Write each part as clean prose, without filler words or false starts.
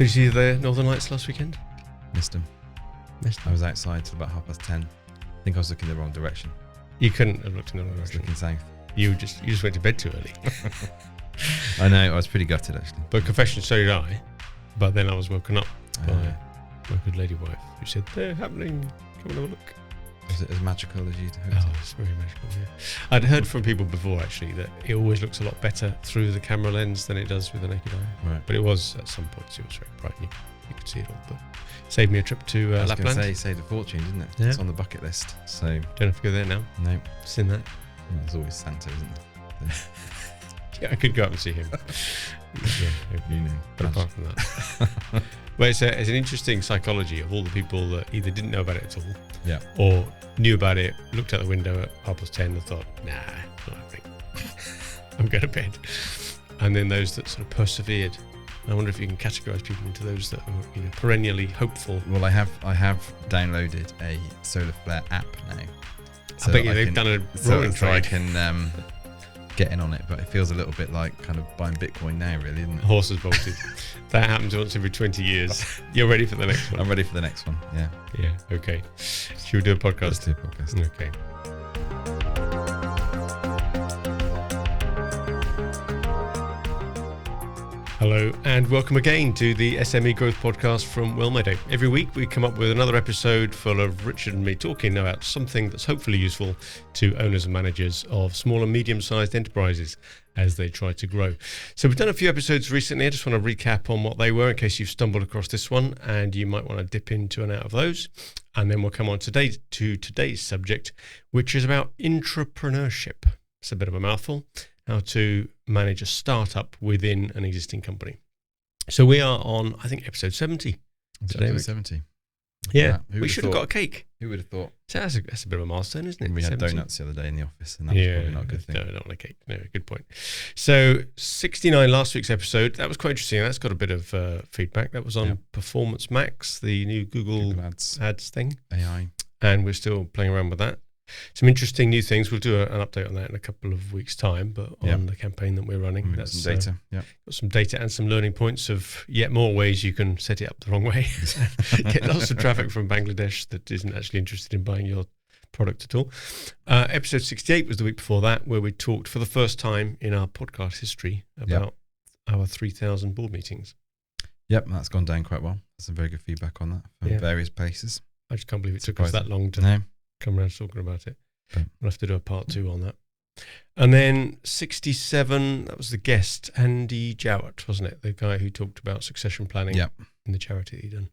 So did you see the Northern Lights last weekend? Missed them. I was outside till about 10:30. I think I was looking the wrong direction. You couldn't have looked in the wrong I was direction. looking south. You just went to bed too early. I know, I was pretty gutted actually. But confession, so did I. But then I was woken up by Uh, my good lady wife, who said, "They're happening. Come and have a look." Was it as magical as you'd hoped? Oh, it's very magical, yeah. I'd heard from people before, actually, that it always looks a lot better through the camera lens than it does with the naked eye. Right. But it was, at some points, it was very bright and you could see it all. But saved me a trip to I was going Lapland. to say, saved a fortune, didn't it? Yeah. It's on the bucket list. So, Don't have to go there now. no, Seen that. there's always Santa, isn't there? Yeah, I could go up and see him. Yeah, You know. but apart from that. Well, it's an interesting psychology of all the people that either didn't know about it at all, Yeah. or knew about it, looked out the window at 10:30 and thought, nah, not happening. I'm going to bed. And then those that sort of persevered. I wonder if you can categorize people into those that are perennially hopeful. Well, I have downloaded a solar flare app now. I bet you they've done a rolling so I trade. can get in on it, but it feels a little bit like kind of buying Bitcoin now, really, isn't it? Horses bolted. That happens once every 20 years. You're ready for the next one? I'm ready for the next one. Yeah. Yeah, okay. Should we do a podcast? Let's do a podcast. Okay. Hello and welcome again to the SME Growth Podcast from Wellmeadow. Every week we come up with another episode full of Richard and me talking about something that's hopefully useful to owners and managers of small and medium-sized enterprises as they try to grow. So we've done a few episodes recently. I just want to recap on what they were in case you've stumbled across this one and you might want to dip into and out of those. And then we'll come on today to today's subject, which is about intrapreneurship. It's a bit of a mouthful. How to manage a startup within an existing company. So we are on, I think, episode 70 today. Episode 70. Yeah, Who we would should have have got a thought? cake. Who would have thought? So that's a bit of a milestone, isn't it? We had 70. donuts the other day in the office, and that was probably not a good thing. No, I don't want a cake. No, good point. So 69, last week's episode, that was quite interesting. That's got a bit of feedback. That was on Performance Max, the new Google Ads thing. AI. And we're still playing around with that. Some interesting new things. We'll do an update on that in a couple of weeks' time, but on the campaign that we're running. That's some data. Got some data and some learning points of yet more ways you can set it up the wrong way. Get lots of traffic from Bangladesh that isn't actually interested in buying your product at all. Episode 68 was the week before that, where we talked for the first time in our podcast history about our 3,000 board meetings. Yep, that's gone down quite well. There's some very good feedback on that from various places. I just can't believe it took us that long to come around talking about it. We'll have to do a part 2 on that. And then 67, that was the guest, Andy Jowett, wasn't it? The guy who talked about succession planning in the charity that he'd done.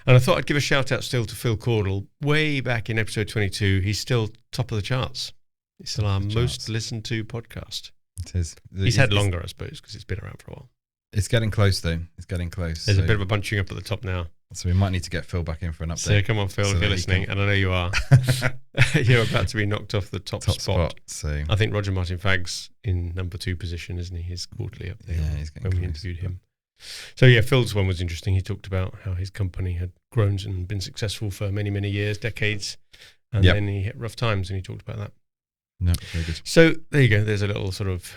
And I thought I'd give a shout out still to Phil Caudle. Way back in episode 22, he's still top of the charts. He's still our most listened to podcast. It is. He's had longer, I suppose, because it's been around for a while. It's getting close, though. It's getting close. There's a bit of a bunching up at the top now. So we might need to get Phil back in for an update. So come on, Phil, if you're listening, and I know you are. You're about to be knocked off the top spot. So I think Roger Martin Fagg's in number 2 position, isn't he? His quarterly up there. Yeah, he's getting when we interviewed him. So Phil's one was interesting. He talked about how his company had grown and been successful for many, many years, decades, and then he hit rough times, and he talked about that. No, very good. So there you go. There's a little sort of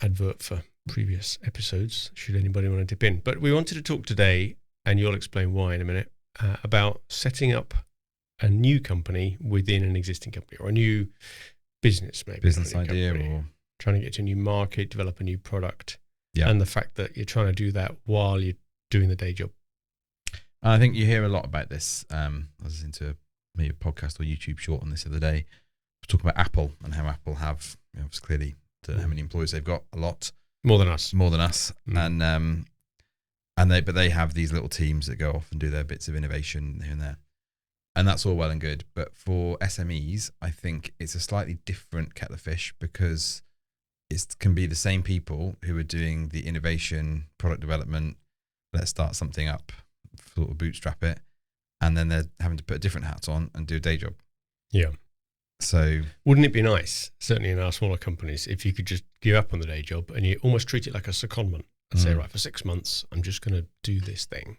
advert for previous episodes, should anybody want to dip in. But we wanted to talk today, and you'll explain why in a minute, about setting up a new company within an existing company, or a new business, maybe. Business idea, or trying to get to a new market, develop a new product, and the fact that you're trying to do that while you're doing the day job. I think you hear a lot about this. I was listening to maybe a podcast or YouTube short on this the other day, talking about Apple and how Apple have, clearly, don't know how many employees they've got, a lot. More than us. And they have these little teams that go off and do their bits of innovation here and there. And that's all well and good. But for SMEs, I think it's a slightly different kettle of fish, because it can be the same people who are doing the innovation, product development, let's start something up, sort of bootstrap it, and then they're having to put a different hat on and do a day job. Yeah. So wouldn't it be nice, certainly in our smaller companies, if you could just give up on the day job and you almost treat it like a secondment and say, right, for 6 months, I'm just going to do this thing.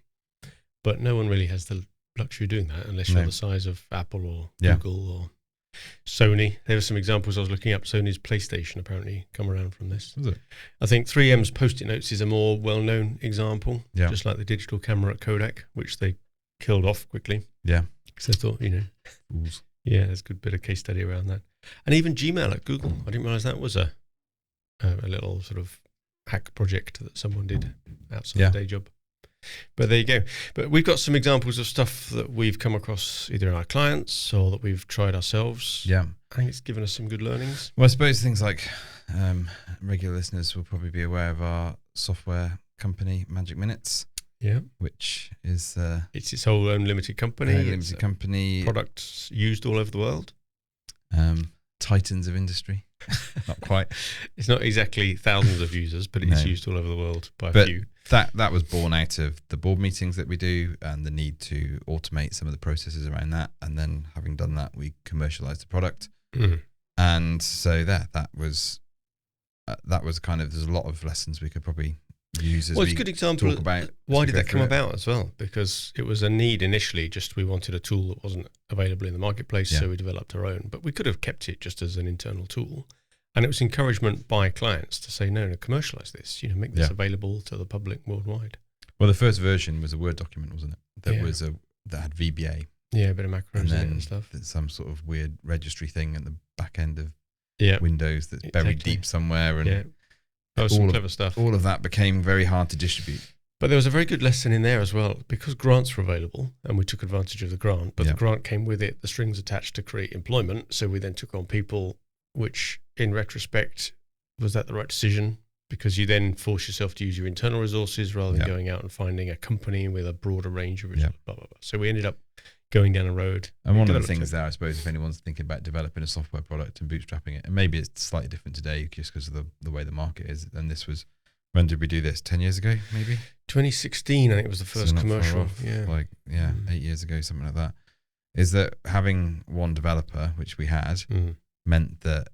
But no one really has the luxury of doing that unless you're the size of Apple or Google or Sony, there were some examples I was looking up. Sony's PlayStation apparently come around from this. Was it? I think 3M's Post-it notes is a more well-known example, Yeah. just like the digital camera at Kodak, which they killed off quickly. Yeah. Because they thought, Fools. yeah, there's a good bit of case study around that. And even Gmail at Google, I didn't realize that was a little sort of hack project that someone did outside the day job. But there you go. But we've got some examples of stuff that we've come across either in our clients or that we've tried ourselves. Yeah. I think it's given us some good learnings. Well, I suppose things like regular listeners will probably be aware of our software company, Magic Minutes. Yeah. Which is it's its whole own limited company. Limited company. Products used all over the world. Titans of industry. Not quite. It's not exactly thousands of users, but it's used all over the world by a few. That was born out of the board meetings that we do and the need to automate some of the processes around that. And then having done that, we commercialized the product. Mm. And so that was kind of, there's a lot of lessons we could probably use as it's a good example talk about. Why did that come about as well? Because it was a need initially, just we wanted a tool that wasn't available in the marketplace, so we developed our own. But we could have kept it just as an internal tool. And it was encouragement by clients to say, no, commercialize this, make this available to the public worldwide. Well, the first version was a Word document, wasn't it? That had VBA. Yeah, a bit of macros and stuff. Some sort of weird registry thing at the back end of yeah. Windows that's buried deep somewhere. And that was some clever stuff. All of that became very hard to distribute. But there was a very good lesson in there as well, because grants were available and we took advantage of the grant, but the grant came with it, the strings attached to create employment. So we then took on people, which in retrospect, was that the right decision? Because you then force yourself to use your internal resources rather than going out and finding a company with a broader range of resources, blah, blah, blah. So we ended up going down a road. And one of the things there, I suppose, if anyone's thinking about developing a software product and bootstrapping it, and maybe it's slightly different today just because of the way the market is, and this was, when did we do this? 10 years ago, maybe? 2016, I think it was the first commercial. 8 years ago, something like that. Is that having one developer, which we had, meant that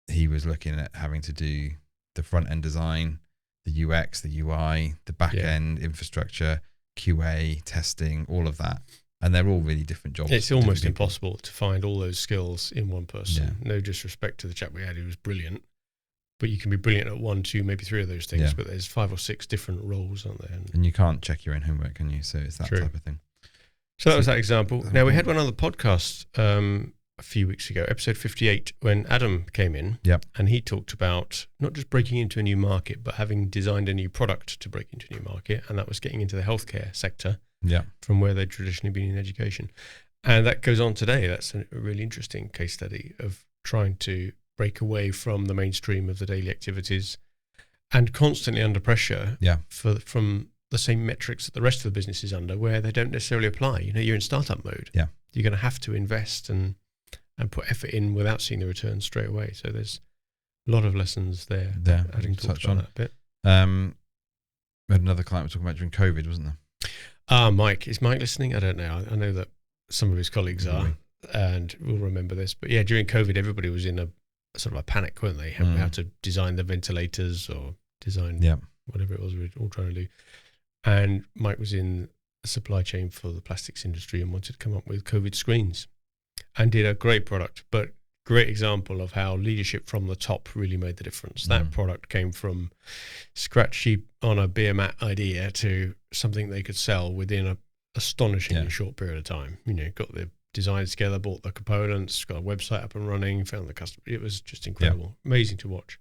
he was looking at having to do the front end design, the UX, the UI, the back end infrastructure, QA, testing, all of that. And they're all really different jobs. It's almost impossible to find all those skills in one person. Yeah. No disrespect to the chap we had, who was brilliant. But you can be brilliant at 1, 2, maybe 3 of those things. But there's 5 or 6 different roles, aren't there? And you can't check your own homework, can you? So it's that type of thing. So that was that example. Now, we had one other podcast a few weeks ago, episode 58, when Adam came in. Yep. And he talked about not just breaking into a new market, but having designed a new product to break into a new market. And that was getting into the healthcare sector. Yeah, from where they'd traditionally been in education. And that goes on today. That's a really interesting case study of trying to break away from the mainstream of the daily activities and constantly under pressure from the same metrics that the rest of the business is under, where they don't necessarily apply. You're in startup mode. Yeah. You're going to have to invest and put effort in without seeing the returns straight away. So there's a lot of lessons there. Yeah, Adding talked about that a bit. We had another client we were talking about during COVID, wasn't there? Mike. Is Mike listening? I don't know. I know that some of his colleagues are, and will remember this. But yeah, during COVID, everybody was in a sort of a panic, weren't they? How to design the ventilators or design whatever it was we were all trying to do. And Mike was in the supply chain for the plastics industry and wanted to come up with COVID screens and did a great product, but great example of how leadership from the top really made the difference. That product came from scratch sheet on a beer mat idea to something they could sell within a astonishingly short period of time. Got the designs together, bought the components, got a website up and running, found the customer. It was just incredible, amazing to watch.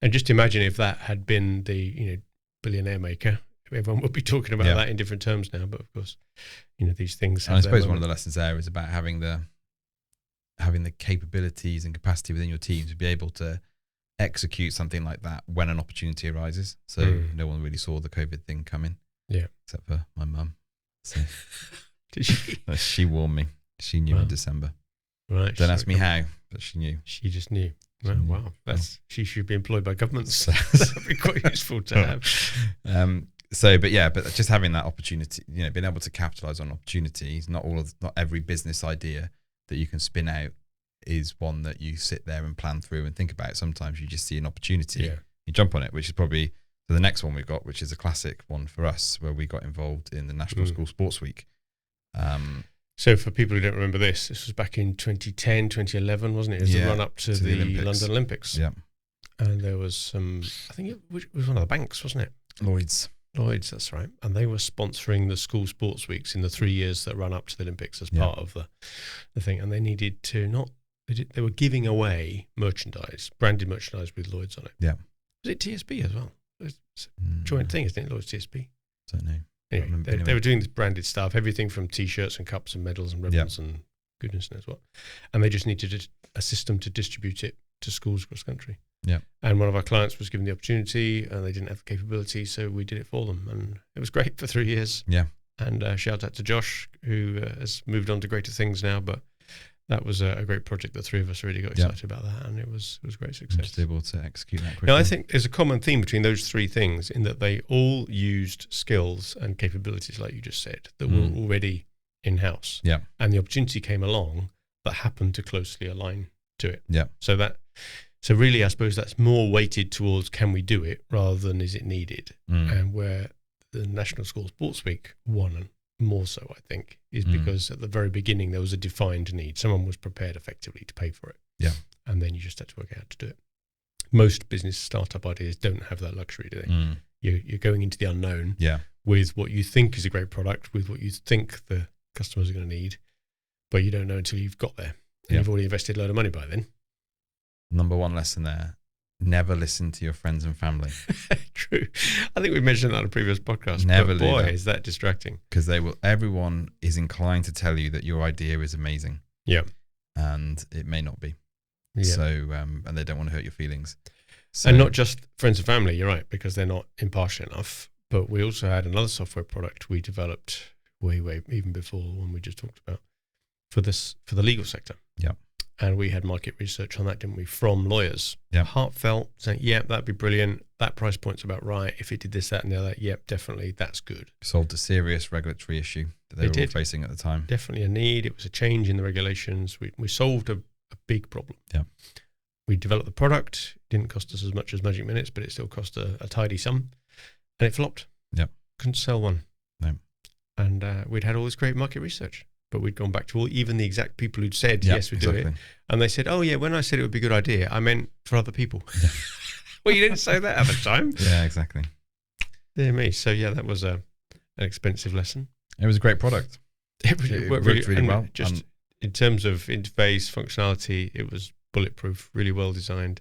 And just imagine if that had been the billionaire maker, everyone would be talking about that in different terms now. But of course, these things. And I suppose one of the lessons there is about having the capabilities and capacity within your team to be able to execute something like that when an opportunity arises. So no one really saw the COVID thing coming. Yeah. Except for my mum. So did she? She warned me. She knew in December. Right. Don't ask me how, but she knew. She just knew. Wow. She should be employed by governments. That'd be quite useful to have. But just having that opportunity, being able to capitalize on opportunities, not every business idea that you can spin out is one that you sit there and plan through and think about. Sometimes you just see an opportunity, you jump on it, which is probably the next one we've got, which is a classic one for us, where we got involved in the National School Sports Week. So for people who don't remember this was back in 2010, 2011, wasn't it? It was the run up to the London Olympics. Yeah. And there was some, I think it was one of the banks, wasn't it? Lloyd's, that's right. And they were sponsoring the school sports weeks in the 3 years that run up to the Olympics as part of the thing. And they needed to they were giving away merchandise, branded merchandise with Lloyd's on it. Yeah. Was it TSB as well? It's a joint thing, isn't it? Lloyd's TSB. Don't know. Anyway, they were doing this branded stuff, everything from T-shirts and cups and medals and ribbons and goodness knows what. And they just needed a system to distribute it to schools across the country. Yeah. And one of our clients was given the opportunity and they didn't have the capability, so we did it for them. And it was great for 3 years. Yeah. And shout out to Josh, who has moved on to greater things now. But that was a great project. The three of us really got excited about that, and it was great success. Just able to execute that quickly. Now, I think there's a common theme between those three things in that they all used skills and capabilities, like you just said, that were already in-house. Yeah. And the opportunity came along that happened to closely align to it. Yeah. So really, I suppose that's more weighted towards can we do it rather than is it needed. And where the National School Sports Week won more so, I think, is because at the very beginning there was a defined need. Someone was prepared effectively to pay for it. Yeah. And then you just had to work out how to do it. Most business startup ideas don't have that luxury, do they? You're going into the unknown with what you think is a great product, with what you think the customers are going to need, but you don't know until you've got there. And you've already invested a load of money by then. Number one lesson there, never listen to your friends and family. True. I think we mentioned that on a previous podcast. Never but boy, is that distracting. Because everyone is inclined to tell you that your idea is amazing. Yeah. And it may not be. Yeah. So, and they don't want to hurt your feelings. So, and not just friends and family, you're right, because they're not impartial enough. But we also had another software product we developed way even before the one we just talked about for the legal sector. Yeah. And we had market research on that, didn't we, from lawyers. Yeah. Heartfelt, saying, that'd be brilliant. That price point's about right. If it did this, that, and the other, definitely, that's good. Solved a serious regulatory issue that they were all facing at the time. Definitely a need. It was a change in the regulations. We solved a big problem. Yeah. We developed the product. It didn't cost us as much as Magic Minutes, but it still cost a tidy sum. And it flopped. Yeah. Couldn't sell one. No. And we'd had all this great market research. But we'd gone back to even the exact people who'd said, yes, we'd do it. And they said, when I said it would be a good idea, I meant for other people. Yeah. Well, you didn't say that at the time. Yeah, exactly. Dear me. So, that was an expensive lesson. It was a great product. It worked really well. Just in terms of interface, functionality, it was bulletproof, really well designed.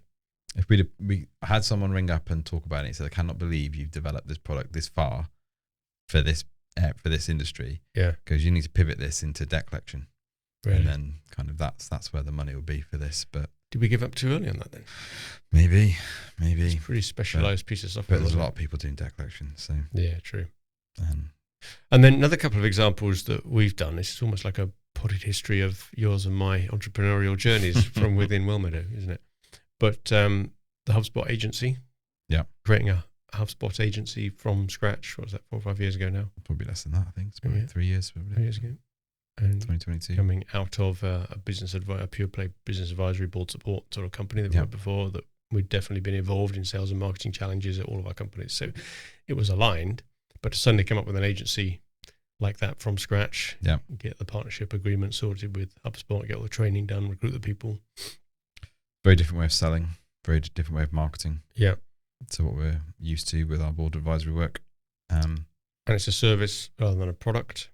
If we had someone ring up and talk about it, he said, I cannot believe you've developed this product this far for this industry, because you need to pivot this into debt collection, and then kind of that's where the money will be for this. But did we give up too early on that then? Maybe it's a pretty specialized piece of software. But there's a lot of people doing debt collection, so true. And then another couple of examples that we've done. This is almost like a potted history of yours and my entrepreneurial journeys from within Wellmeadow, isn't it? But the HubSpot agency, creating a HubSpot agency from scratch. What was that, 4 or 5 years ago now? Probably less than that, I think. It's probably 3 years. 3 years ago. And 2022. Coming out of a pure play business advisory board support sort of company that we had before, that we'd definitely been involved in sales and marketing challenges at all of our companies. So it was aligned, but to suddenly come up with an agency like that from scratch, get the partnership agreement sorted with HubSpot, get all the training done, recruit the people. Very different way of selling, very different way of marketing. Yeah. To what we're used to with our board advisory work. And it's a service rather than a product.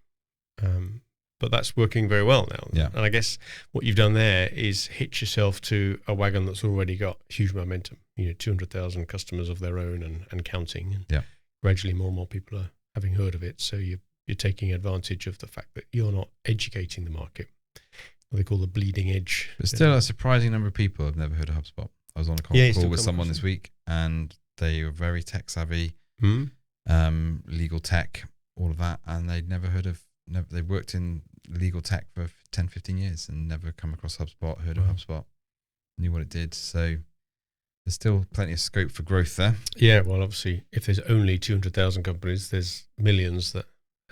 But that's working very well now. Yeah. And I guess what you've done there is hitch yourself to a wagon that's already got huge momentum. 200,000 customers of their own and counting. And gradually more and more people are having heard of it. So you're taking advantage of the fact that you're not educating the market. What they call the bleeding edge. But still a surprising number of people have never heard of HubSpot. I was on a call with someone this week, and they were very tech savvy, legal tech, all of that, and they'd never heard of. They worked in legal tech for 10, 15 years and never come across HubSpot, heard of HubSpot, knew what it did. So there's still plenty of scope for growth there. Yeah, well, obviously, if there's only 200,000 companies, there's millions that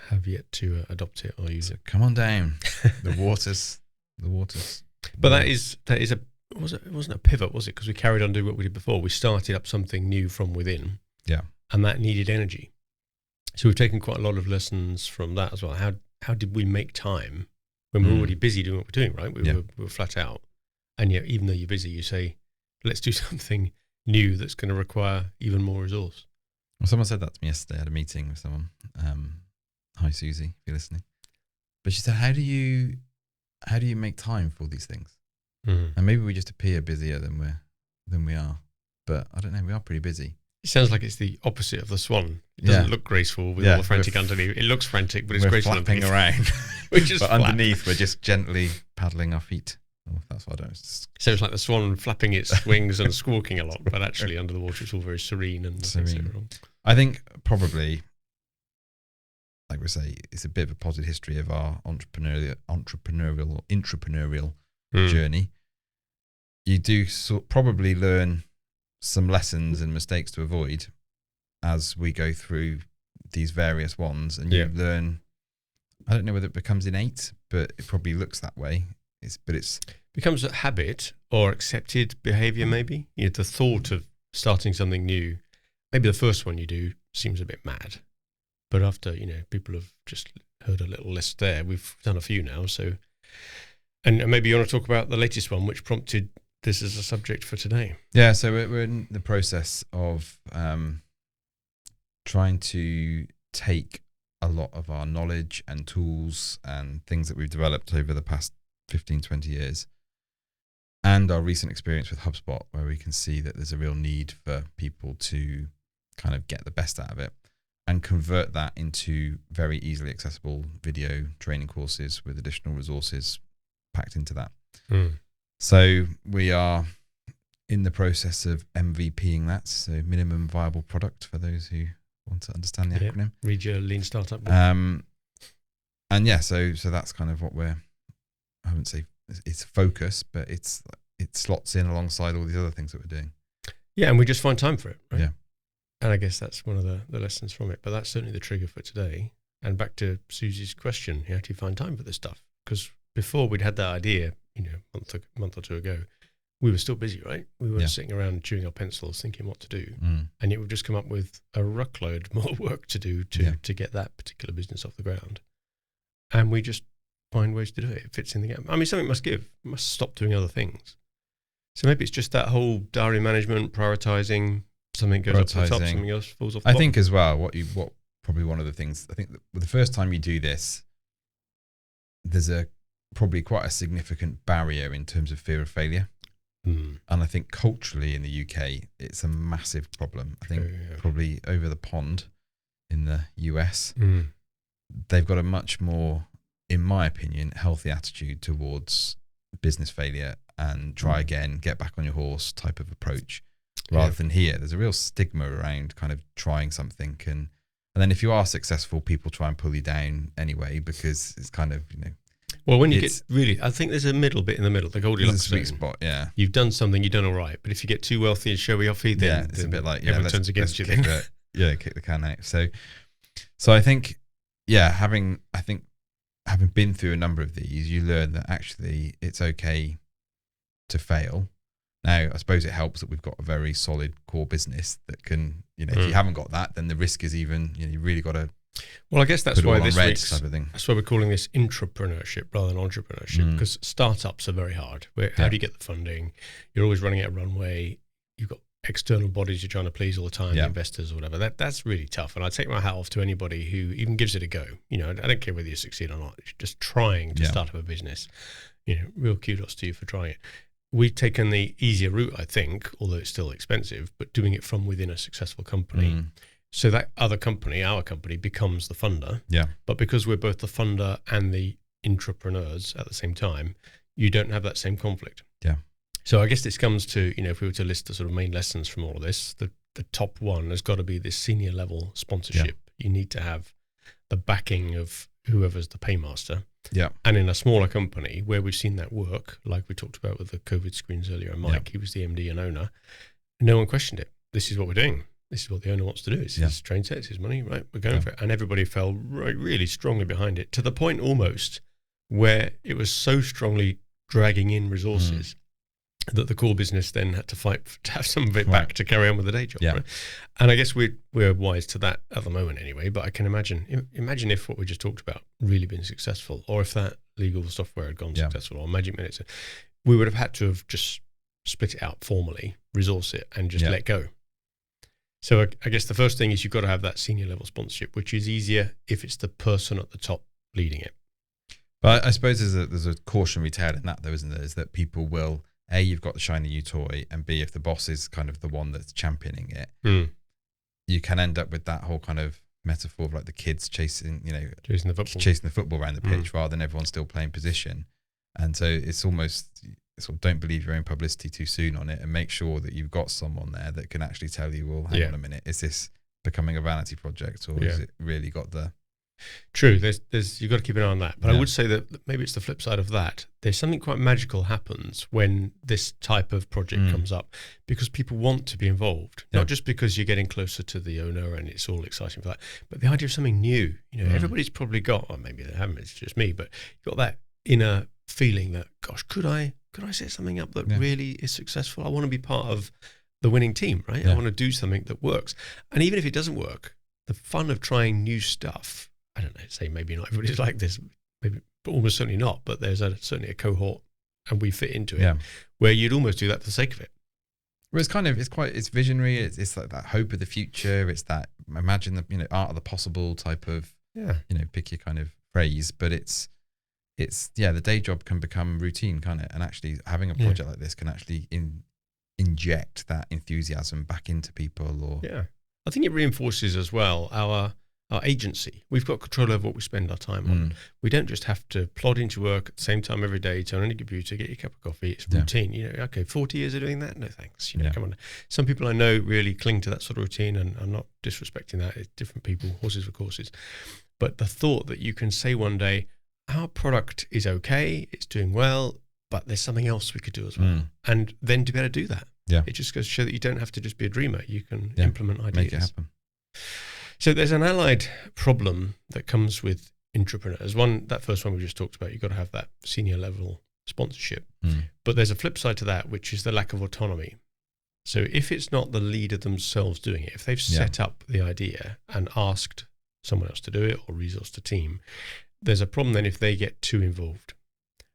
have yet to adopt it or use it. Come on down, the waters. But that is a. It wasn't a pivot, was it? Because we carried on doing what we did before. We started up something new from within. Yeah. And that needed energy. So we've taken quite a lot of lessons from that as well. How did we make time when we're already busy doing what we're doing, right? Yeah. We were flat out. And yet, even though you're busy, you say, let's do something new that's going to require even more resource. Well, someone said that to me yesterday. I had a meeting with someone. Hi, Susie, if you're listening. But she said, how do you make time for all these things? And maybe we just appear busier than we are. But I don't know, we are pretty busy. It sounds like it's the opposite of the swan. It doesn't look graceful with all the frantic underneath. It looks frantic, but it's graceful flapping underneath. around. But underneath, we're just gently paddling our feet. Oh, that's what I don't. So it's like the swan flapping its wings and squawking a lot, but actually under the water it's all very serene and nothing. I think probably, like we say, it's a bit of a positive history of our intrapreneurial journey. You do probably learn some lessons and mistakes to avoid as we go through these various ones, and you learn. I don't know whether it becomes innate, but it probably looks that way. It becomes a habit or accepted behavior. Maybe the thought of starting something new. Maybe the first one you do seems a bit mad, but after people have just heard a little list there. We've done a few now, so and maybe you want to talk about the latest one, which prompted this as a subject for today. Yeah, so we're in the process of trying to take a lot of our knowledge and tools and things that we've developed over the past 15, 20 years and our recent experience with HubSpot, where we can see that there's a real need for people to kind of get the best out of it and convert that into very easily accessible video training courses with additional resources packed into that. So we are in the process of MVPing that, so minimum viable product for those who want to understand the acronym. Read your lean startup book. And so that's kind of what I wouldn't say it's focus, but it slots in alongside all these other things that we're doing. Yeah, and we just find time for it, right? Yeah. And I guess that's one of the lessons from it, but that's certainly the trigger for today. And back to Susie's question, how do you find time for this stuff? Because before we'd had that idea, a month or two ago, we were still busy, right? We weren't sitting around chewing our pencils thinking what to do. And yet we've just come up with a ruckload more work to do to get that particular business off the ground. And we just find ways to do it. It fits in the gap. I mean, something must give. We must stop doing other things. So maybe it's just that whole diary management, prioritizing, something goes up to the top, something else falls off the bottom. I think as well, what probably one of the things, I think that the first time you do this, there's probably quite a significant barrier in terms of fear of failure. And I think culturally in the UK, it's a massive problem. I think probably over the pond in the US, they've got a much more, in my opinion, healthy attitude towards business failure and try again, get back on your horse type of approach. Rather than here, there's a real stigma around kind of trying something. And then if you are successful, people try and pull you down anyway, because it's kind of, well, when you get really, I think there's a middle bit in the middle, the Goldilocks sweet spot. Yeah, you've done something, you've done all right, but if you get too wealthy and showy offy, then it's a bit like everyone turns against you. Then kick the can out. So I think having been through a number of these, you learn that actually it's okay to fail. Now, I suppose it helps that we've got a very solid core business that can, if you haven't got that, then the risk is even, you really got to. Well, I guess that's why that's why we're calling this intrapreneurship rather than entrepreneurship, because startups are very hard. How do you get the funding? You're always running out of runway. You've got external bodies you're trying to please all the time, investors or whatever. That's really tough. And I take my hat off to anybody who even gives it a go. I don't care whether you succeed or not. It's just trying to start up a business. Real kudos to you for trying it. We've taken the easier route, I think, although it's still expensive, but doing it from within a successful company. So that other company, our company, becomes the funder. Yeah. But because we're both the funder and the intrapreneurs at the same time, you don't have that same conflict. Yeah. So I guess this comes to, if we were to list the sort of main lessons from all of this, the top one has got to be this senior level sponsorship. You need to have the backing of whoever's the paymaster. Yeah. And in a smaller company where we've seen that work, like we talked about with the COVID screens earlier, and Mike, he was the MD and owner, no one questioned it. This is what we're doing. This is what the owner wants to do. It's his train set, it's his money, right? We're going for it. And everybody fell really strongly behind it, to the point almost where it was so strongly dragging in resources that the core business then had to fight to have some of it Right. back to carry on with the day job. Yeah. Right? And I guess we're wise to that at the moment anyway. But I can imagine if what we just talked about really been successful, or if that legal software had gone successful, or Magic Minutes, we would have had to have just split it out formally, resource it, and just let go. So I guess the first thing is you've got to have that senior level sponsorship, which is easier if it's the person at the top leading it. But I suppose there's a cautionary tale in that, though, isn't there? Is that people will, A, you've got the shiny new toy, and B, if the boss is kind of the one that's championing it, you can end up with that whole kind of metaphor of like the kids chasing the football around the pitch rather than everyone still playing position. And so it's almost sort of don't believe your own publicity too soon on it, and make sure that you've got someone there that can actually tell you, well, hang on a minute, is this becoming a vanity project, or has it really got the... True, there's you've got to keep an eye on that. But I would say that maybe it's the flip side of that. There's something quite magical happens when this type of project comes up, because people want to be involved, not just because you're getting closer to the owner and it's all exciting for that, but the idea of something new. Everybody's probably got, or maybe they haven't, it's just me, but you've got that inner feeling that, gosh, could I set something up that really is successful? I want to be part of the winning team, right? I want to do something that works. And even if it doesn't work, the fun of trying new stuff, I don't know, say maybe not everybody's like this, maybe, but almost certainly not, but there's certainly a cohort, and we fit into it, where you'd almost do that for the sake of it. Well, it's visionary. It's like that hope of the future. It's that imagine the art of the possible type of pick your kind of phrase, but it's the day job can become routine, can't it? And actually having a project like this can actually inject that enthusiasm back into people. Or I think it reinforces as well our agency. We've got control over what we spend our time on. We don't just have to plod into work at the same time every day, turn on your computer, get your cup of coffee. It's routine. 40 years of doing that? No thanks. Come on. Some people I know really cling to that sort of routine, and I'm not disrespecting that. It's different people, horses for courses. But the thought that you can say one day, our product is okay, it's doing well, but there's something else we could do as well. And then to be able to do that. It just goes to show that you don't have to just be a dreamer. You can implement ideas. Make it happen. So there's an allied problem that comes with intrapreneurs. That first one we just talked about, you've got to have that senior level sponsorship. But there's a flip side to that, which is the lack of autonomy. So if it's not the leader themselves doing it, if they've set up the idea and asked someone else to do it or resourced a team, there's a problem then if they get too involved.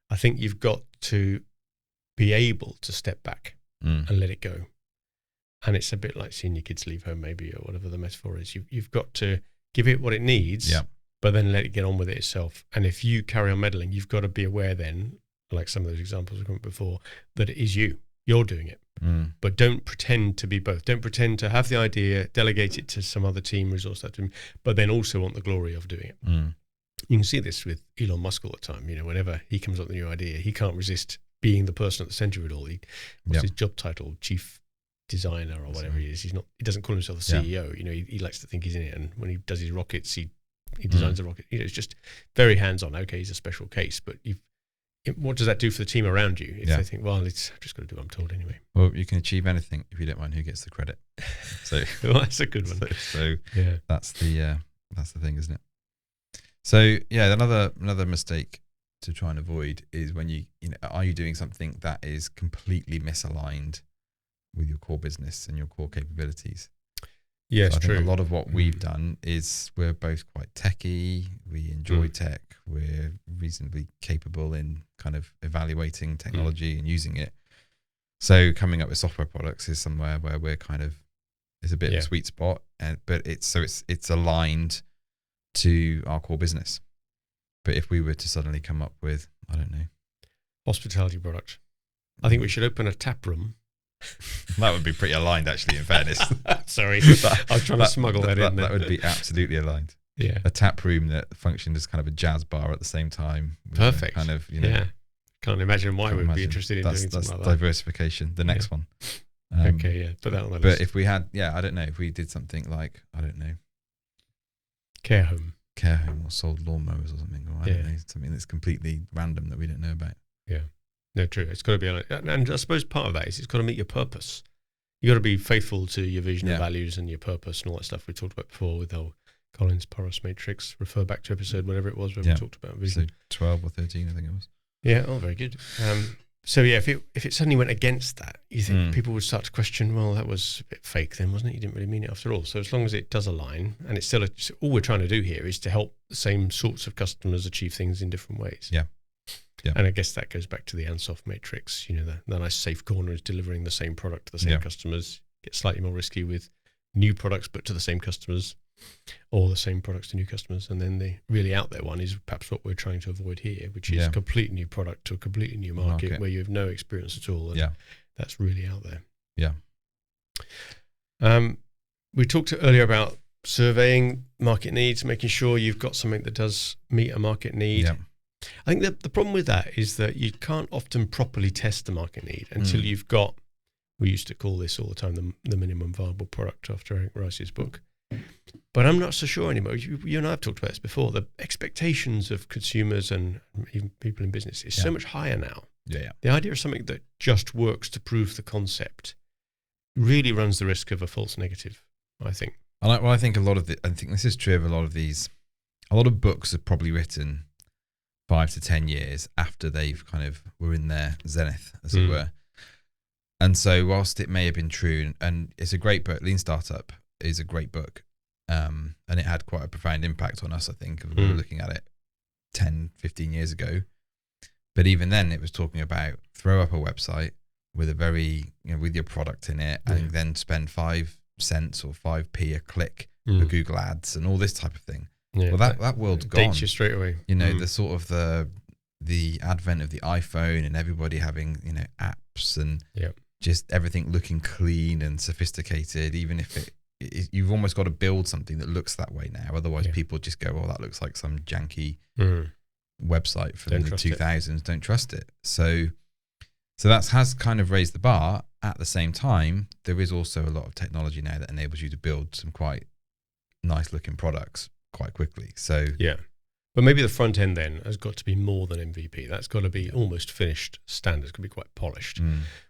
I think you've got to be able to step back and let it go. And it's a bit like seeing your kids leave home, maybe, or whatever the metaphor is. You've got to give it what it needs, but then let it get on with it itself. And if you carry on meddling, you've got to be aware then, like some of those examples we've got before, that it is you. You're doing it. But don't pretend to be both. Don't pretend to have the idea, delegate it to some other team, resource that team, but then also want the glory of doing it. You can see this with Elon Musk all the time. Whenever he comes up with a new idea, he can't resist being the person at the center of it all. What's his job title? Chief designer or whatever he is. He doesn't call himself the CEO. He likes to think he's in it, and when he does his rockets, he designs a rocket. It's just very hands-on. Okay, he's a special case, but what does that do for the team around you if they think, well, I've just got to do what I'm told anyway? Well, you can achieve anything if you don't mind who gets the credit. So well, that's a good one. So that's the thing, isn't it? So another mistake to try and avoid is when are you doing something that is completely misaligned with your core business and your core capabilities? Yes, so I true. think a lot of what we've done is we're both quite techy. We enjoy tech. We're reasonably capable in kind of evaluating technology and using it. So coming up with software products is somewhere where we're it's a bit of a sweet spot, but it's aligned to our core business. But if we were to suddenly come up with, I don't know, hospitality product, I think we should open a tap room. That would be pretty aligned, actually, in fairness. Sorry, I was trying to smuggle that in. That would be absolutely aligned. Yeah, a tap room that functioned as kind of a jazz bar at the same time. Perfect. Kind of, Can't imagine why we'd be interested in doing something like that. That's diversification. The next one. Put that on the list. But if we had, I don't know, if we did something like, I don't know, care home or sold lawnmowers or something, or I don't know, something that's completely random that we don't know about. Yeah. No, true. It's got to be, and I suppose part of that is it's got to meet your purpose. You got to be faithful to your vision and values and your purpose and all that stuff we talked about before with the Collins Porous Matrix. Refer back to episode whatever it was where we talked about vision. So 12 or 13, I think it was. Yeah. Oh, very good. So yeah, if it suddenly went against that, you think people would start to question, well, that was a bit fake then, wasn't it? You didn't really mean it after all. So as long as it does align, and it's still all we're trying to do here is to help the same sorts of customers achieve things in different ways. Yeah. And I guess that goes back to the Ansoff matrix. The nice safe corner is delivering the same product to the same customers. Get slightly more risky with new products, but to the same customers, or the same products to new customers. And then the really out there one is perhaps what we're trying to avoid here, which is a completely new product to a completely new market where you have no experience at all. And that's really out there. Yeah. We talked earlier about surveying market needs, making sure you've got something that does meet a market need. Yeah. I think that the problem with that is that you can't often properly test the market need until you've got, we used to call this all the time, the minimum viable product after Eric Rice's book. But I'm not so sure anymore. You and I have talked about this before. The expectations of consumers and even people in business is so much higher now. Yeah. The idea of something that just works to prove the concept really runs the risk of a false negative, I think. I think I think this is true of a lot of books are probably written 5 to 10 years after they've kind of were in their zenith, as it were. And so whilst it may have been true, and it's a great book, Lean Startup is a great book, and it had quite a profound impact on us, I think, if we were looking at it 10, 15 years ago. But even then it was talking about throw up a website with a very, with your product in it, and then spend 5 cents or 5p a click for Google Ads and all this type of thing. Yeah, well, that world's gone. Dates you straight away. The sort of the advent of the iPhone and everybody having apps and just everything looking clean and sophisticated. Even if you've almost got to build something that looks that way now. Otherwise, people just go, "Oh, that looks like some janky website from the 2000s." Don't trust it. So that has kind of raised the bar. At the same time, there is also a lot of technology now that enables you to build some quite nice looking products quite quickly. So but maybe the front end then has got to be more than MVP. That's got to be almost finished standard. It's got to be quite polished.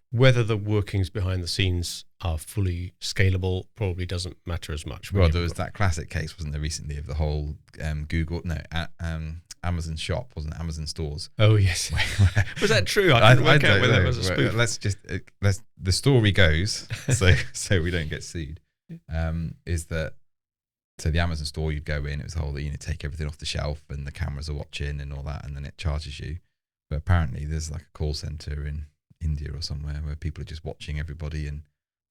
Whether the workings behind the scenes are fully scalable probably doesn't matter as much. Well, there was that classic case, wasn't there, recently, of the whole Amazon shop, wasn't it? Amazon stores. Oh yes. Was that true? I didn't work out whether it was a spoof. The story goes, so we don't get sued, is that, so the Amazon store, you'd go in, it was the whole, take everything off the shelf and the cameras are watching and all that, and then it charges you. But apparently there's like a call center in India or somewhere where people are just watching everybody and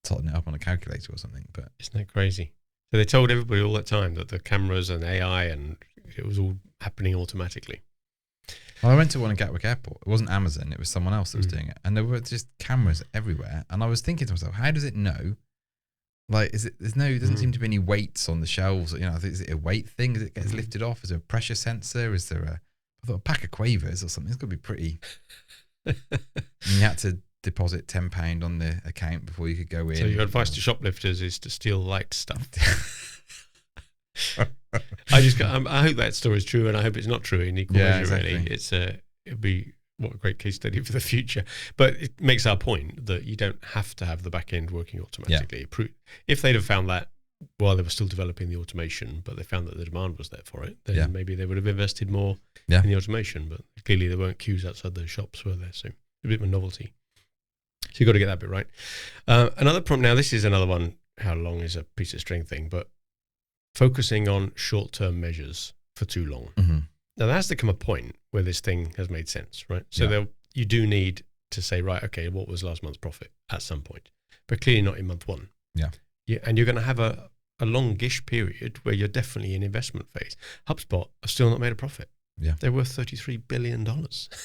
totting it up on a calculator or something. But isn't that crazy? So they told everybody all that time that the cameras and AI and it was all happening automatically. Well, I went to one in Gatwick Airport. It wasn't Amazon, it was someone else that was doing it, and there were just cameras everywhere. And I was thinking to myself, how does it know? Like, there doesn't seem to be any weights on the shelves. Is it a weight thing? As it gets lifted off? Is there a pressure sensor? Is there a pack of Quavers or something? It's got to be pretty. And you had to deposit £10 on the account before you could go in. So your advice to shoplifters is to steal light stuff. I hope that story is true, and I hope it's not true in equal measure. Exactly. Really, it'd be what a great case study for the future. But it makes our point that you don't have to have the back end working automatically. Yeah. If they'd have found that while they were still developing the automation, but they found that the demand was there for it, then maybe they would have invested more in the automation. But clearly there weren't queues outside those shops, were there? So a bit of a novelty. So you've got to get that bit right. Another problem, now this is another one, how long is a piece of string thing, but focusing on short-term measures for too long. Mm-hmm. Now there has to come a point where this thing has made sense, right? So you do need to say, right, okay, what was last month's profit at some point? But clearly not in month one. Yeah. And you're going to have a longish period where you're definitely in investment phase. HubSpot have still not made a profit. Yeah. They're worth $33 billion.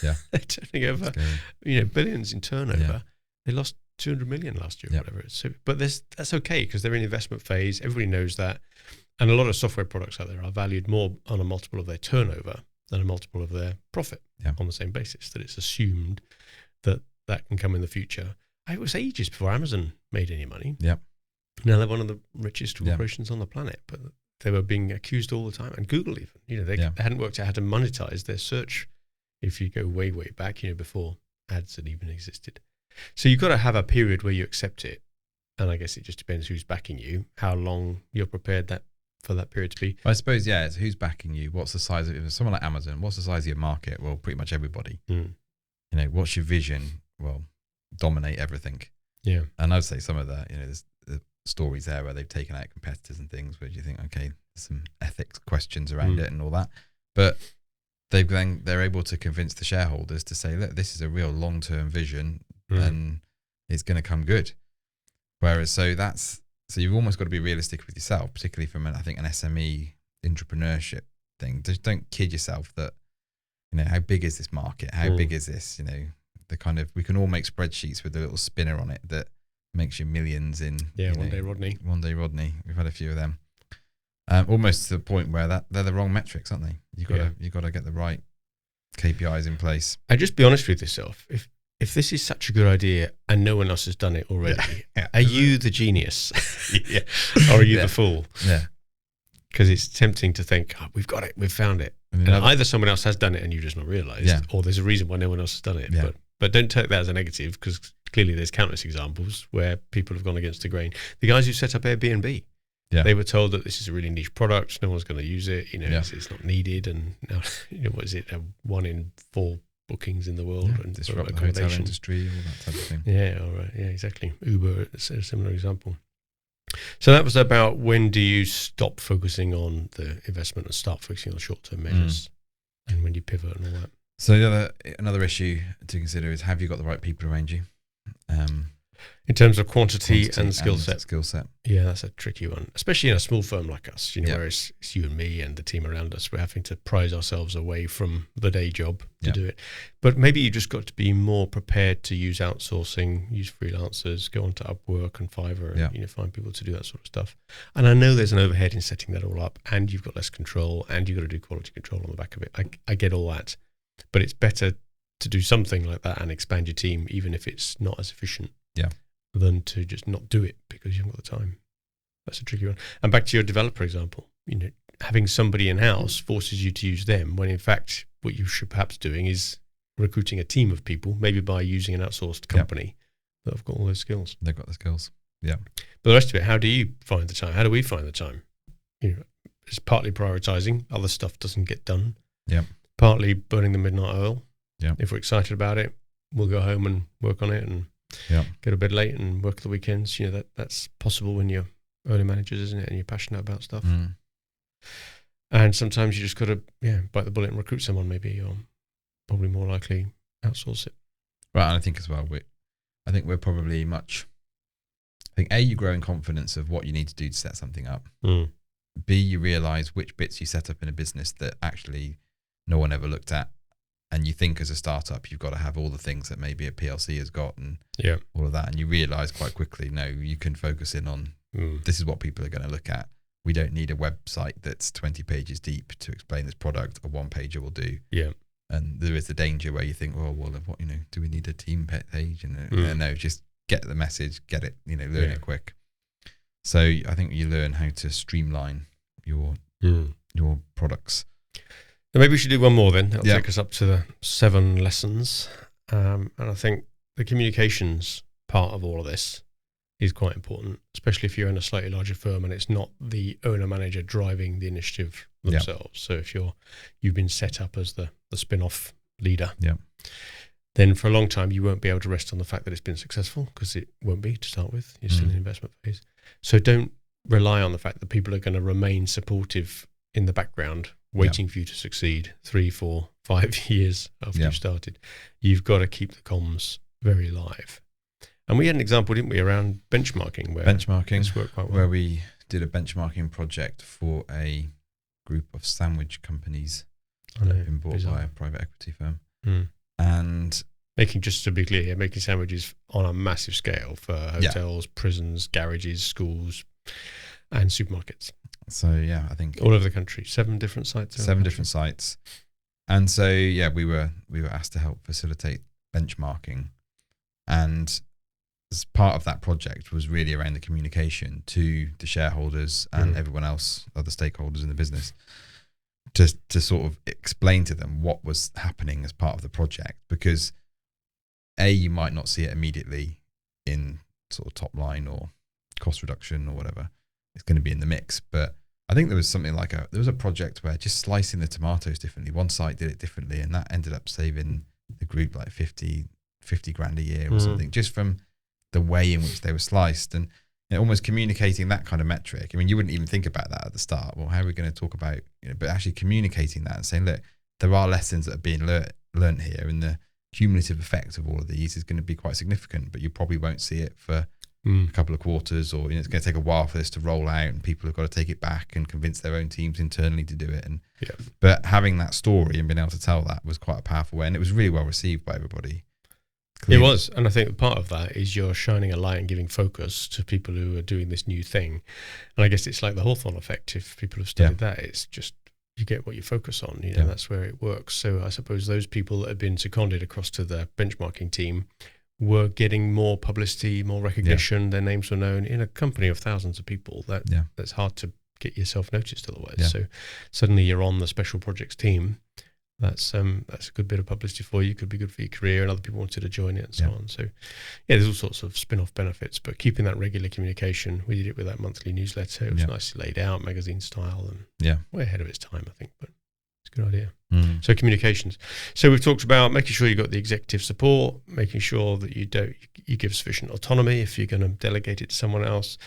Yeah. They're turning over, billions in turnover. Yeah. They lost 200 million last year, or whatever it is. So, but that's okay because they're in investment phase. Everybody knows that. And a lot of software products out there are valued more on a multiple of their turnover than a multiple of their profit on the same basis, that it's assumed that can come in the future. It was ages before Amazon made any money. Yep. Now they're one of the richest corporations on the planet, but they were being accused all the time. And Google even, they hadn't worked out how to monetize their search if you go way, way back, before ads had even existed. So you've got to have a period where you accept it. And I guess it just depends who's backing you, how long you're prepared for that period to be. I suppose, it's who's backing you. What's the size of someone like Amazon? What's the size of your market? Well, pretty much everybody. What's your vision? dominate everything. Yeah. And I'd say some of the, there's the stories there where they've taken out competitors and things where you think, okay, there's some ethics questions around it and all that. But they're able to convince the shareholders to say, look, this is a real long-term vision and it's going to come good. Whereas, so you've almost got to be realistic with yourself, particularly from, I think, an SME intrapreneurship thing. Just don't kid yourself that, how big is this market? How big is this? We can all make spreadsheets with a little spinner on it that makes you millions in. Yeah, one day Rodney. We've had a few of them. Almost to the point where they're the wrong metrics, aren't they? You've got to get the right KPIs in place. And just be honest with yourself. If this is such a good idea and no one else has done it already, are you the genius? Or are you the fool? Yeah. Because it's tempting to think, we've got it, we've found it. And either someone else has done it and you've just not realised, or there's a reason why no one else has done it. Yeah. But don't take that as a negative, because clearly there's countless examples where people have gone against the grain. The guys who set up Airbnb, they were told that this is a really niche product, no one's going to use it, it's not needed, and now, what is it, 1 in 4 bookings in the world, and disrupt the hotel industry, all that type of thing. Yeah, all right, yeah, exactly. Uber is a similar example. So that was about when do you stop focusing on the investment and start focusing on short-term measures, and when you pivot and all that. So another issue to consider is, have you got the right people around you? In terms of quantity and skill set. Yeah, that's a tricky one, especially in a small firm like us, where it's you and me and the team around us. We're having to prize ourselves away from the day job to do it. But maybe you just got to be more prepared to use outsourcing, use freelancers, go onto Upwork and Fiverr and find people to do that sort of stuff. And I know there's an overhead in setting that all up, and you've got less control, and you've got to do quality control on the back of it. I get all that. But it's better to do something like that and expand your team, even if it's not as efficient. Yeah. Than to just not do it because you haven't got the time. That's a tricky one. And back to your developer example, having somebody in-house forces you to use them, when in fact what you should perhaps doing is recruiting a team of people, maybe by using an outsourced company that have got all those skills. They've got the skills. Yeah. But the rest of it, how do you find the time? How do we find the time? It's partly prioritizing. Other stuff doesn't get done. Yeah. Partly burning the midnight oil. Yeah. If we're excited about it, we'll go home and work on it and go to bed late and work the weekends. That's possible when you're early managers, isn't it? And you're passionate about stuff. And sometimes you just got to bite the bullet and recruit someone. Maybe you're probably more likely outsource it. Right, and I think as well, we're probably A, you grow in confidence of what you need to do to set something up. B, you realise which bits you set up in a business that actually no one ever looked at. And you think as a startup, you've got to have all the things that maybe a PLC has got and all of that. And you realise quite quickly, no, you can focus in on this is what people are going to look at. We don't need a website that's 20 pages deep to explain this product. A one-pager will do. Yeah. And there is the danger where you think, what, do we need a team page? And no, just get the message, get it, learn it quick. So I think you learn how to streamline your products. So maybe we should do one more then. That'll take us up to the 7 lessons. And I think the communications part of all of this is quite important, especially if you're in a slightly larger firm and it's not the owner-manager driving the initiative themselves. So if you've been set up as the spin-off leader, then for a long time you won't be able to rest on the fact that it's been successful, because it won't be to start with. You're still in the investment phase. So don't rely on the fact that people are going to remain supportive in the background, waiting for you to succeed 3, 4, 5 years after you've started. You've got to keep the comms very live. And we had an example, didn't we, around benchmarking, where this worked quite well. Where we did a benchmarking project for a group of sandwich companies that have been bought by a private equity firm. And just to be clear, making sandwiches on a massive scale for hotels, prisons, garages, schools, and supermarkets. So I think all over the country, 7 different sites. 7 different sites. And so we were asked to help facilitate benchmarking, and as part of that project was really around the communication to the shareholders and everyone else, other stakeholders in the business, to sort of explain to them what was happening as part of the project. Because you might not see it immediately in sort of top line or cost reduction or whatever. It's going to be in the mix. But I think there was something like there was a project where just slicing the tomatoes differently, one site did it differently, and that ended up saving the group like 50 50 grand a year or something, just from the way in which they were sliced. And almost communicating that kind of metric. I mean, you wouldn't even think about that at the start. Well, how are we going to talk about, but actually communicating that and saying, look, there are lessons that are being learned here, and the cumulative effect of all of these is going to be quite significant, but you probably won't see it for a couple of quarters, or it's going to take a while for this to roll out, and people have got to take it back and convince their own teams internally to do it. And but having that story and being able to tell that was quite a powerful way, and it was really well received by everybody. Clearly. It was, and I think part of that is you're shining a light and giving focus to people who are doing this new thing. And I guess it's like the Hawthorne effect. If people have studied that, it's just you get what you focus on. That's where it works. So I suppose those people that have been seconded across to the benchmarking team were getting more publicity, more recognition. Their names were known in a company of thousands of people. That's hard to get yourself noticed otherwise. So suddenly you're on the special projects team. That's a good bit of publicity for you. Could be good for your career, and other people wanted to join it and so on. So there's all sorts of spin-off benefits, but keeping that regular communication. We did it with that monthly newsletter. It was nicely laid out, magazine style, and way ahead of its time, I think, but it's a good idea. So communications. So we've talked about making sure you've got the executive support, making sure that you give sufficient autonomy if you're going to delegate it to someone else,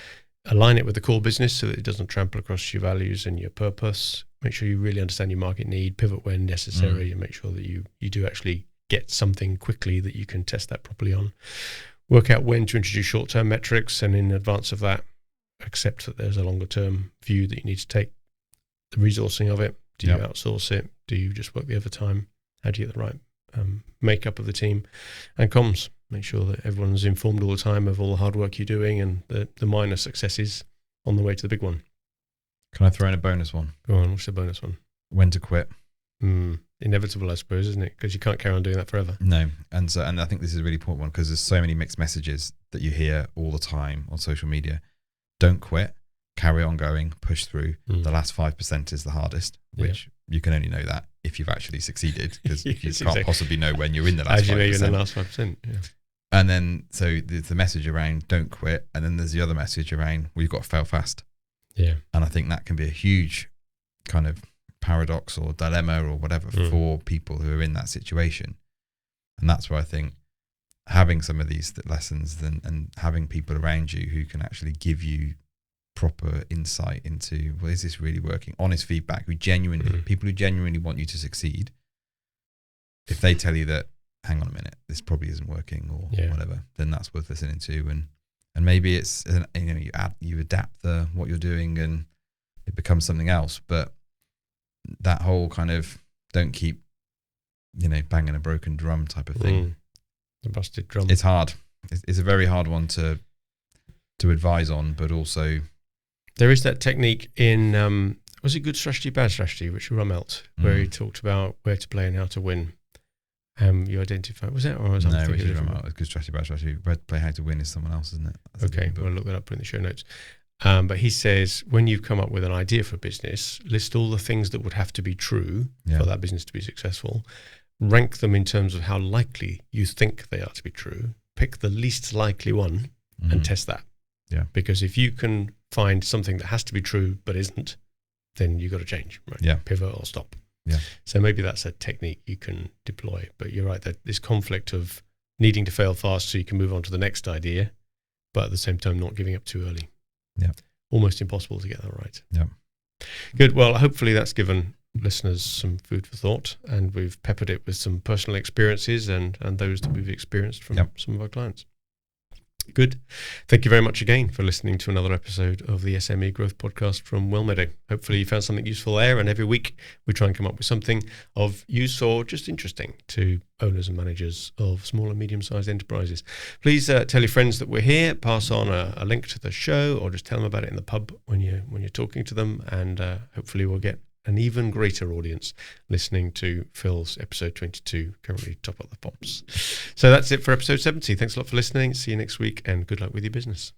align it with the core business so that it doesn't trample across your values and your purpose. Make sure you really understand your market need, pivot when necessary, and make sure that you do actually get something quickly that you can test that properly on. Work out when to introduce short-term metrics, and in advance of that, accept that there's a longer-term view that you need to take. The resourcing of it, do you outsource it? Do you just work the overtime? How do you get the right makeup of the team? And comms. Make sure that everyone's informed all the time of all the hard work you're doing and the minor successes on the way to the big one. Can I throw in a bonus one? Go on, what's the bonus one? When to quit. Inevitable, I suppose, isn't it? Because you can't carry on doing that forever. No, and I think this is a really important one because there's so many mixed messages that you hear all the time on social media. Don't quit, carry on going, push through. The last 5% is the hardest, which you can only know that if you've actually succeeded, because you can't possibly know when you're in the last 5%. How do you know you're in the last 5%? Yeah. And then, so there's the message around don't quit, and then there's the other message around you've got to fail fast. Yeah. And I think that can be a huge kind of paradox or dilemma or whatever for people who are in that situation. And that's where I think having some of these lessons and having people around you who can actually give you proper insight into, well, is this really working? Honest feedback, people who genuinely want you to succeed. If they tell you that, hang on a minute, this probably isn't working or whatever, then that's worth listening to. And maybe it's, you adapt what you're doing and it becomes something else. But that whole kind of don't keep, banging a broken drum type of thing. The busted drum. It's hard. It's a very hard one to advise on, but also there is that technique in was it Good Strategy, Bad Strategy, which Rummelt, where he talked about where to play and how to win. You identify, was it, or was I thinking Rummelt? Good Strategy, Bad Strategy. Where to play, how to win is someone else, isn't it? Okay, we'll look that up in the show notes. But he says when you've come up with an idea for a business, list all the things that would have to be true for that business to be successful. Rank them in terms of how likely you think they are to be true. Pick the least likely one and test that. Yeah. Because if you can find something that has to be true but isn't, then you've got to change, right? Yeah. Pivot or stop. Yeah. So maybe that's a technique you can deploy. But you're right, that this conflict of needing to fail fast so you can move on to the next idea, but at the same time not giving up too early. Yeah. Almost impossible to get that right. Yeah. Good. Well, hopefully that's given listeners some food for thought, and we've peppered it with some personal experiences and those that we've experienced from some of our clients. Good. Thank you very much again for listening to another episode of the SME Growth Podcast from Meddling. Hopefully you found something useful there, and every week we try and come up with something of use or just interesting to owners and managers of small and medium-sized enterprises. Please tell your friends that we're here, pass on a link to the show, or just tell them about it in the pub when you're talking to them, and hopefully we'll get an even greater audience listening to Phil's episode 22, currently top of the pops. So that's it for episode 70. Thanks a lot for listening. See you next week, and good luck with your business.